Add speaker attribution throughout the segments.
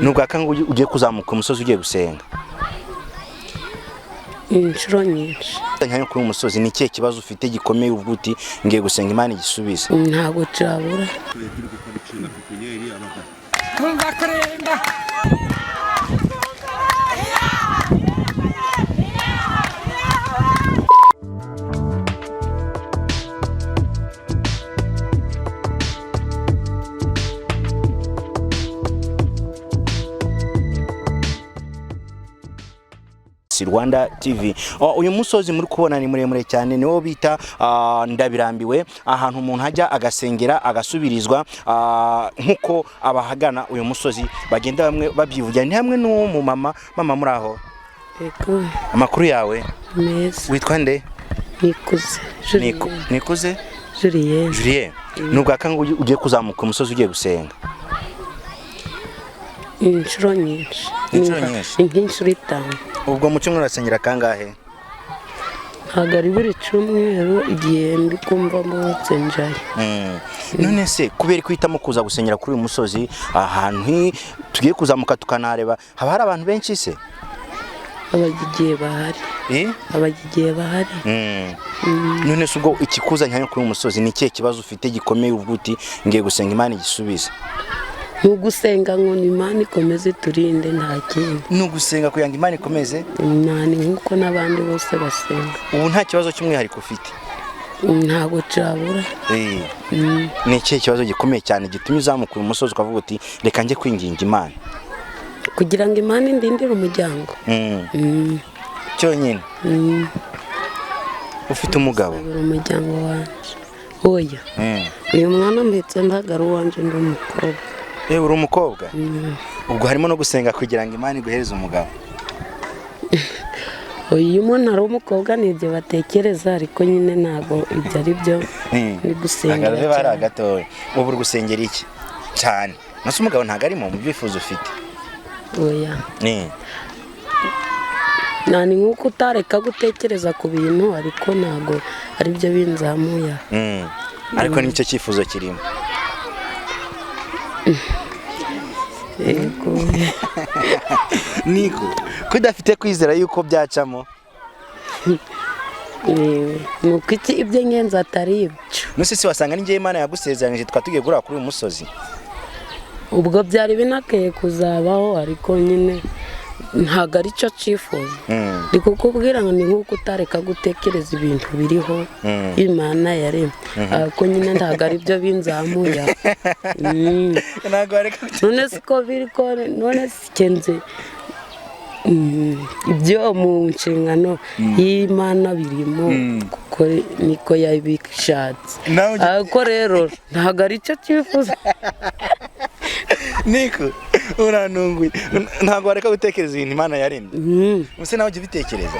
Speaker 1: Nubwo akanga ugiye kuzamuka umusozi ugiye gusenga.
Speaker 2: Inshuro nyinshi.
Speaker 1: Ntanyo kuri umusozi ni ikihe kibazo ufite gikomeye uvuga uti ngiye gusenga Imana igisubize?
Speaker 2: Ntabwo cyabura.
Speaker 1: Rwanda TV. Uyu musozi muri kubona ni muremure cyane, niwo bita Ndabirambiwe, ahantu umuntu hajya agasengera agasubirizwa, nkuko abahagana uyu musozi bagenda bamwe babyivugira. Ni hamwe n'uwo mu mama muri aho.
Speaker 2: Ego.
Speaker 1: Amakuru yawe?
Speaker 2: Neza.
Speaker 1: Witwa nde?
Speaker 2: Nikuze.
Speaker 1: Nikuze?
Speaker 2: Julien.
Speaker 1: Nubwo akanga ugiye kuzamuka umusozi ugiye gusenga.
Speaker 2: Inshuro nyinshi. Inshuro 5.
Speaker 1: Ubwo mu cyumweru urasengera kangahe?
Speaker 2: Ntabwo ari buri cyumweru, igihe ndi kumva mbotse njaye.
Speaker 1: None se kubera kwitamo kuza gusengera kuri uyu musozi ahantu tugiye kuzamuka tukanareba, haba hari abantu benshi se?
Speaker 2: Abagiye bahari.
Speaker 1: None se ubwo ikikuzanye kuri uyu musozi ni ikihe kibazo ufite gikomeye uvuga uti ngiye gusenga Imana igisubize?
Speaker 2: Nugusenga ngo Imana ikomeze turinde nta kindi.
Speaker 1: Nugusenga kugira ngo Imana ikomeze?
Speaker 2: Nani nkuko nabandi bose basenga.
Speaker 1: Ubu nta kibazo cy'umwihariko ufite?
Speaker 2: Ntabwo cyabura.
Speaker 1: Ni ikihe kibazo gikomeye cyane gitumye uzamuka uyu musozi ukavuga uti reka njye kwinginga Imana?
Speaker 2: Kugira ngo Imana indindire umuryango.
Speaker 1: Cyonyine. Ufite umugabo?
Speaker 2: Umuryango wanje. Oya. Uyu mwana mbetse ndagara wanje ndi umukobwa.
Speaker 1: Uri umukobwa? Ubwo harimo no gusenga kugira ngo Imana iguhereze umugabo?
Speaker 2: Uyu muntu ari umukobwa nibyo batekereza, ariko nyine ntabwo ibyo ari byo. Ni gusengera
Speaker 1: cyane. Bari agatoya. Ubu uri gusengera iki cyane? Nase umugabo ntabwo ari mu byifuzo ufite?
Speaker 2: Oya. Nani nkuko utareka gutekereza ku bintu, ariko ntabwo ari byo binzamuya.
Speaker 1: Ariko nicyo cyifuzo kirimo.
Speaker 2: Ego.
Speaker 1: Niko kudafite kwizera yuko byacamo?
Speaker 2: Nuko iki ibyo ngenza atari ibyo.
Speaker 1: Nose se wasanga ninjye Imana yagusezeranyije twatugiye gura kuri uyu musozi?
Speaker 2: Ubwo byari binakeye kuzabaho, ariko nyine ntabwo ari cyo cyifuzo. Ndi kukubwira ngo ni nkuko utareka gutekereza ibintu biriho Imana yaremye, ariko nyine ntabwo ari byo binzamuya. None siko biri ko none sikenze ibyo mu nshingano y'Imana birimo, kuko niko yabishatse. Ariko rero ntabwo ari cyo cyifuzo.
Speaker 1: Niko uranunguye, ntabwo wareka gutekereza ibintu Imana yaremye. Use nawe ujye ubitekereza?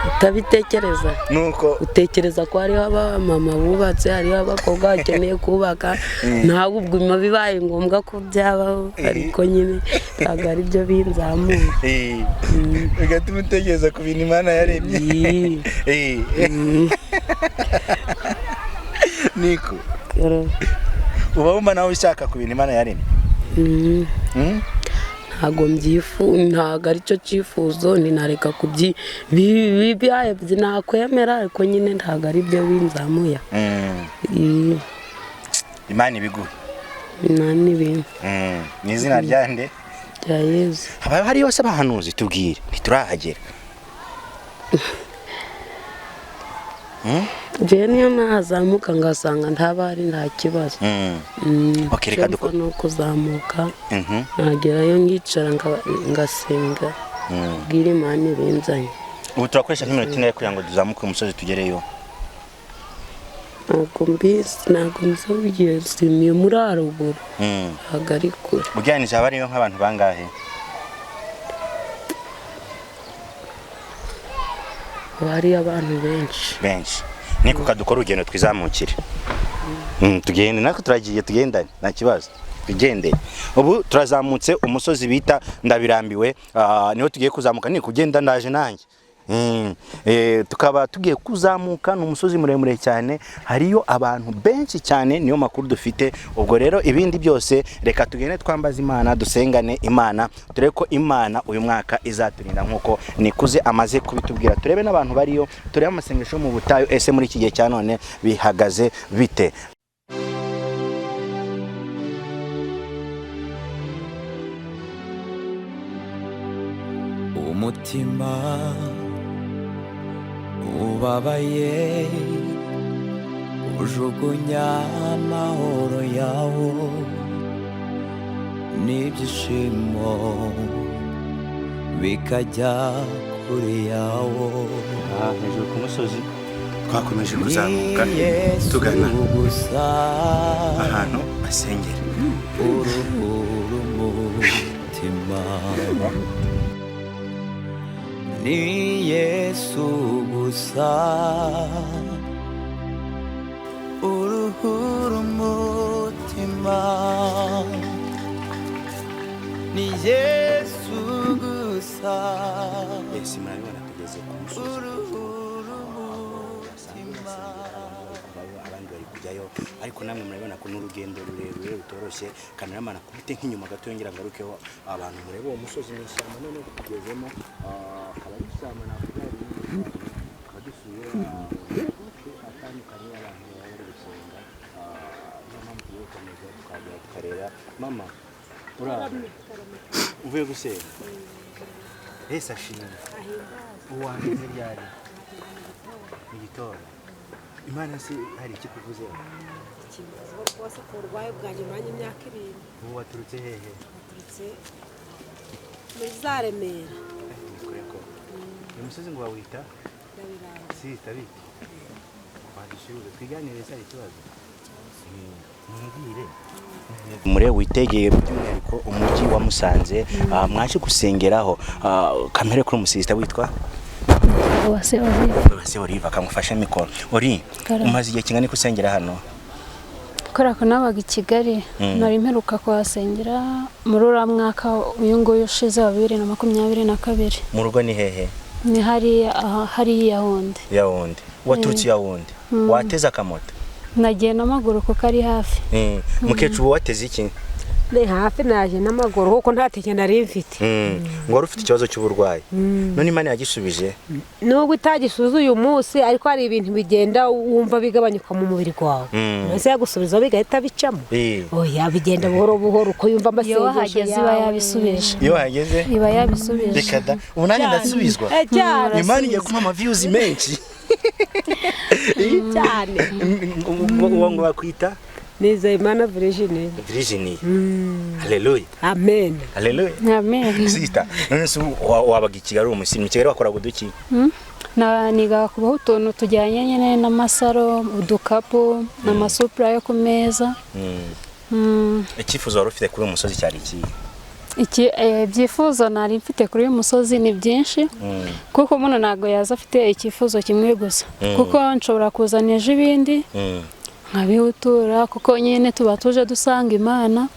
Speaker 2: Utabitekereza
Speaker 1: nuko
Speaker 2: utekereza ko hariho abamama bubatse, hariho abakobwa bakeneye kubaka, ntabwo ubwo bibaye ngombwa ko byabaho, ariko nyine ntabwo ari byo binzamuye.
Speaker 1: Bigatuma utekereza ku bintu Imana yaremye. Niko uba wumva nawe ushaka ku bintu Imana yaremye?
Speaker 2: Ntabwo ari cyo cyifuzo, ninareka kubyibibaye nakwemera, ariko nyine ntabwo ari byo binzamuya.
Speaker 1: Imana ibiguhe.
Speaker 2: Imana ibintu.
Speaker 1: Ni izina rya nde?
Speaker 2: Rya Yesu.
Speaker 1: Haba hari yose abahanuzi tubwire ntiturahagera.
Speaker 2: Je niyo nazamuka ngasanga ntabari nta kibazo.
Speaker 1: Reka dukora
Speaker 2: no kuzamuka. Nagerayo ngicara ngasenga. Bwira Imana ibinzanye.
Speaker 1: Ubu turakoresha nk'iminota ine kugira ngo tuzamuke umusozi tugereyo.
Speaker 2: Ntabwo nzobigeze ni muri haruguru. Ntabwo ari kure.
Speaker 1: Ugereranije haba hariyo nk'abantu bangahe?
Speaker 2: Hari abantu benshi.
Speaker 1: Niko kadukora urugendo twizamukire. Tugende natwe turagiye tugendane nta kibazo. Tugende. Ubu turazamutse umusozi bita Ndabirambiwe, niho tugiye kuzamuka ni kugenda ndaje nanjye. tukaba tugiye kuzamuka n'umusozi muremure cyane, hariyo abantu benshi cyane, niyo makuru dufite. Ubwo rero ibindi byose reka tugende twambaza Imana, dusengane Imana, turebe ko Imana uyu mwaka izaturinda nkuko Nikuze amaze kubitubwira. Turebe n'abantu bariyo, turebe amasengesho mu butayu, ese muri iki gihe cya none bihagaze bite.
Speaker 3: Umutima ubabaye ujugunya amahoro yawo n'ibyishimo bikajya kure yawo.
Speaker 1: Hejuru ku musozi twakomeje kuzamuka tugana ahantu basengera.
Speaker 3: Umutima ni Yesu gusa, uruhura umutima ni Yesu gusa.
Speaker 1: Ese murabibona tugeze ku musozi, abandi bari kujyayo, ariko namwe murabibona ko n'urugendo rurerure rutoroshye. Kameramana kubite nk'inyuma gato yongera ngarukeho abantu murebe uwo musozi n'ishyamba none tugezemo. Akaba ari ishyamba navuga badusubira atandukanye, abantu bari gusenga. Niyo mpamvu tugiye gukomeza tukagera tukareba. Mama uvuye gusenga, ese ashimwe uwangeze ryari mu gitondo? Imana se hari iki kuvuzeho?
Speaker 4: Ikibazo rwose ku burwayi bwanjye maranye imyaka 7.
Speaker 1: Ubu waturutse hehe?
Speaker 4: Waturutse muri za Remera.
Speaker 1: Uyu musozi ngo bawita
Speaker 4: Ndabirangiza.
Speaker 1: si tabiti. Wadushyuze twiganire se ikibazo. Mumbwire. Mure witegeye by'umwihariko umujyi wa Musanze, mwaje gusengeraho. Kamere kuri umusista witwa Uwase Oliva, kamufashe mikoro. Ori, umaze igihe kingana kusengera hano?
Speaker 5: Kora ko nabaga i Kigali, nari mperuka kuhasengera muri ura mwaka uyu nguyu ushize wa 2022.
Speaker 1: Mu rugo ni hehe?
Speaker 5: Ni hari Yaounde.
Speaker 1: Yaounde. Waturutse Yaounde. Wateze akamoto?
Speaker 5: Nagiye n'amaguru kuko ari hafi.
Speaker 1: Mukecuru wateze iki?
Speaker 4: Ni hafi naje n'amaguru kuko ntateke nari mfite.
Speaker 1: Ngo wari ufite ikibazo cy'uburwayi. None Imana yagishubije?
Speaker 4: Nubwo itagisuzuye uyu munsi, ariko hari ibintu bigenda wumva bigabanyuka mu mubiri wawe. Nase yagusubiza bigahita bicamo. Oya, bigenda buhoro buhoro uko yumva amasengesho yawe.
Speaker 5: Iyo hageze iba yabisubije.
Speaker 1: Iyo hageze
Speaker 5: iba yabisubije.
Speaker 1: Rekada. Ubu nanjye ndasubizwa. Imana igiye kumpa amaviews menshi.
Speaker 4: Cyane.
Speaker 1: Ngo bakwita
Speaker 4: Nizeyimana Virginie.
Speaker 1: Virginie. Haleluya.
Speaker 4: Amen.
Speaker 1: Haleluya.
Speaker 5: Amen.
Speaker 1: Sister, none se wabaga i Kigali umusimu Kigali wakoraga uduki?
Speaker 5: Niga kubaho utuntu tujyanye nyine n'amasaro, udukapu, n'amasupra yo ku meza.
Speaker 1: Icyifuzo wari ufite kuri uyu musozi cyari iki?
Speaker 5: Ibyifuzo nari mfite kuri uyu musozi ni byinshi, kuko umuntu ntago yaza afite icyifuzo kimwe gusa, kuko nshobora kuzana ejo ibindi nkabihutura, kuko nyine tuba tuje dusanga Imana.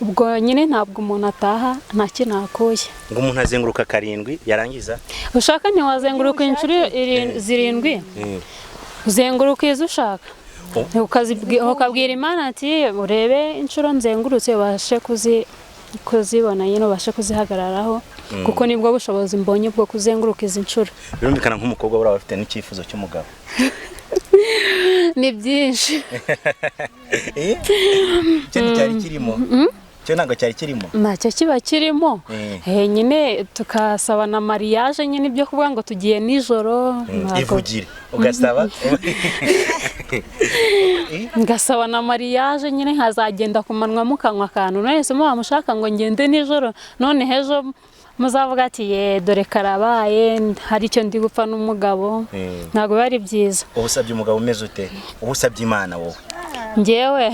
Speaker 5: Ubwo nyine ntabwo umuntu ataha nta kinakuye.
Speaker 1: Ngo umuntu azenguruka 7 yarangiza?
Speaker 5: Ushaka ntiwazenguruka inshuro 7, uzenguruka izo ushaka. Ukabwira Imana ati urebe inshuro nzengurutse ubashe kuzibona nyine ubashe kuzihagararaho, kuko nibwo bushobozi mbonye bwo kuzenguruka izi nshuro.
Speaker 1: Birumvikana nk'umukobwa bura bafite n'icyifuzo cy'umugabo.
Speaker 5: Ni byinshi.
Speaker 1: Cyo cyari kirimo? Cyo ntago cyari kirimo?
Speaker 5: Ntacyo kiba kirimo. Nyine tukasaba na mariage nyine ibyo kuvuga ngo tugiye nijoro.
Speaker 1: Ivugire ugasaba?
Speaker 5: Ngasaba na mariage nyine nkazagenda kumanwa mukanywa akantu. None se mushaka ngo ngende nijoro, none hejo muzavuga ati dore karabaye hari icyo ndi gupfa n'umugabo. Ntago bari byiza.
Speaker 1: Ubusabye umugabo umeze ute? Ubusabye Imana wowe?
Speaker 5: Ngewe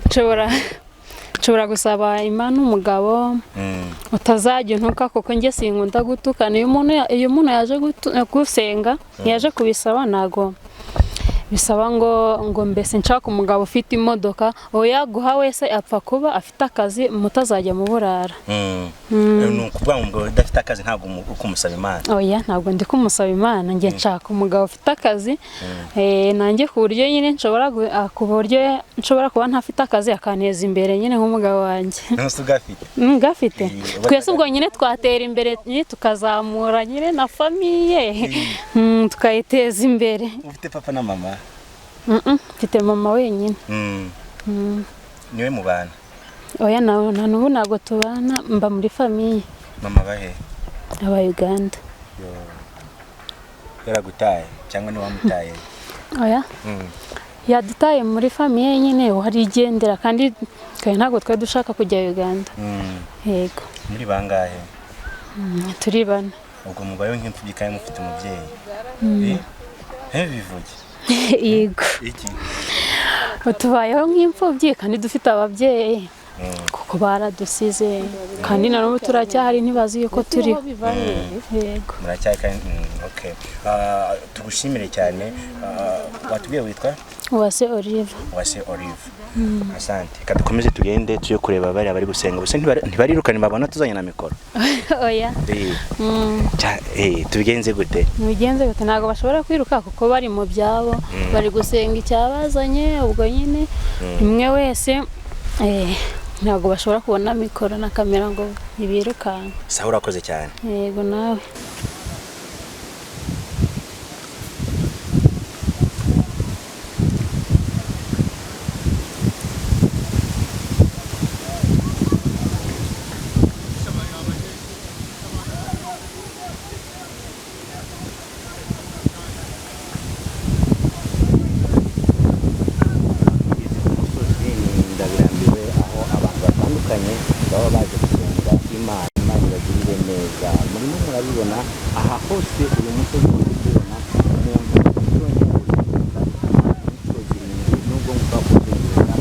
Speaker 5: nshobora gusaba Imana umugabo utazajya untuka, kuko nge sinkunda gutukana. Iyo umuntu yaje gusenga, yaje kubisaba, ntago bisaba ngo mbese nshaka umugabo ufite imodoka oya guha wese apfa kuba afite akazi mutazajya mu burara.
Speaker 1: ni ukuvuga ngo umugabo udafite akazi ntabwo ukumusaba Imana.
Speaker 5: Oya ntabwo ndi kumusaba Imana njye nshaka umugabo ufite akazi nanjye ku buryo nyine nshobora kuba ntafite akazi akaneza imbere nyine nk'umugabo wanjye. Ngafite twese ubwo nyine twatera imbere tukazamura nyine na famiye tukayiteza imbere.
Speaker 1: Ufite papa na mama?
Speaker 5: Mfite mama wenyine.
Speaker 1: Niwe mubana?
Speaker 5: Oya na n'ubu ntabwo tubana mba muri famiye.
Speaker 1: Mama bahe?
Speaker 5: Aba Uganda.
Speaker 1: Yaragutaye cyangwa ni wamutaye?
Speaker 5: Oya yadutaye muri famiye nyine warigendera kandi ntabwo twari dushaka kujya Uganda. Yego.
Speaker 1: Muri bangahe?
Speaker 5: Turi bane.
Speaker 1: Ubwo mubayo nk'imfubyi kandi mufite umubyeyi? Bivuge.
Speaker 5: Yego.
Speaker 1: Iki?
Speaker 5: Tubayeho nk'imfubyi kandi dufite ababyeyi kuko baradusize kandi na n'ubu turacyahari ntibazi yuko turi. Yego.
Speaker 1: Muracyari kandi okay. Tugushimire cyane. Watubwiye witwa?
Speaker 5: Uwase Olive.
Speaker 1: Uwase Olive. Asante. Reka dukomeze tugende tuyo kureba bari gusenga. Bose ntibarirukane babona tuzanye na mikoro.
Speaker 5: Oya.
Speaker 1: Tubigenze gute?
Speaker 5: Mubigenze gute ntago bashobora kwiruka kuko bari mu byabo bari gusenga icyabazanye ubwo nyine imwe wese ntago bashobora kubona mikoro na kamera ngo ibirukanka.
Speaker 1: Sawa urakoze cyane.
Speaker 5: Yego nawe.
Speaker 1: baba baje gusenga Imana ibagirire neza. Murimo murabibona aha hose uyu musozi ubona umuntu yongera gusenga imisozi irindwi nubwo mvuga ko kuzenguruka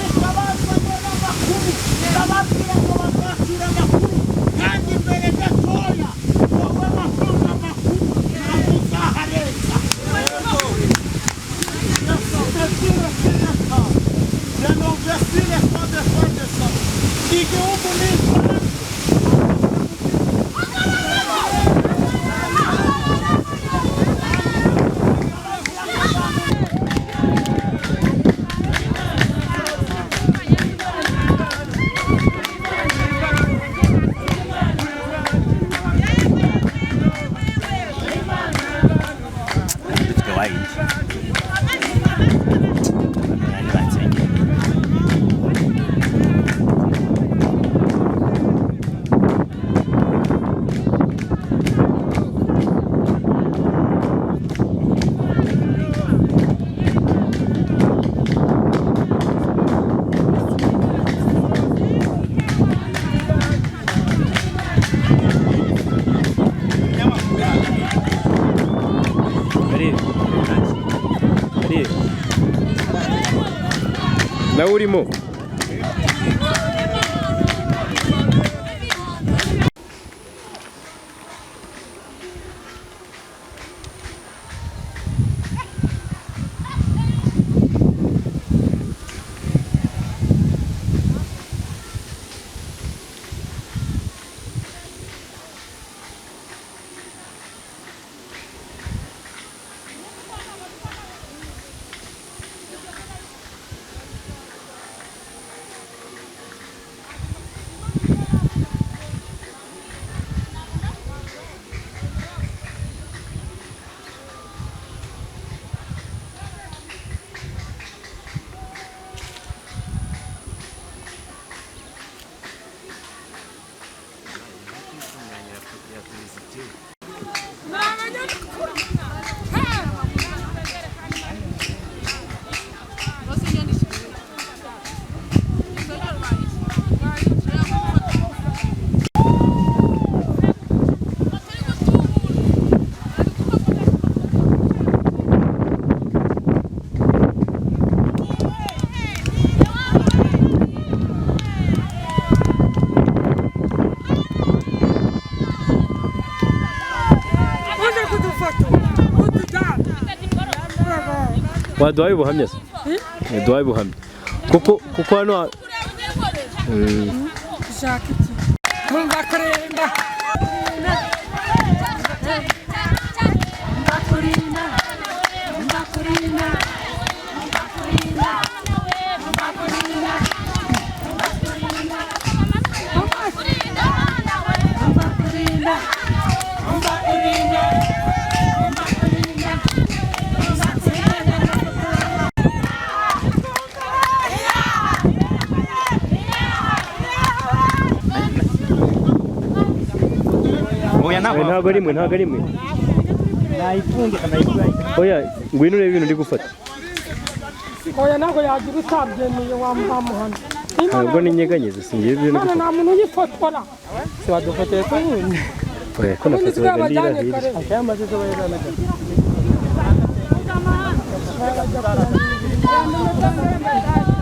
Speaker 6: Abazanye n'amakuru, ababwira ngo bazakira amakuru nawe urimo waduhaye ubuhamya se waduhaye ubuhamya kuko hano
Speaker 7: ushaka iki mumva kurinda
Speaker 6: ntabwo ari imwe oya ngwino urebe ibintu ndi gufata
Speaker 7: oya ntabwo yagira utabyemeye wamuhana
Speaker 6: ntabwo ninyeganyeze singiye ibintu
Speaker 7: gufata nta muntu uyifotora
Speaker 6: se wadufotoye ko nyine oya ko nafotoraga ndira akayamaze zo bayiranaga
Speaker 7: Thank you.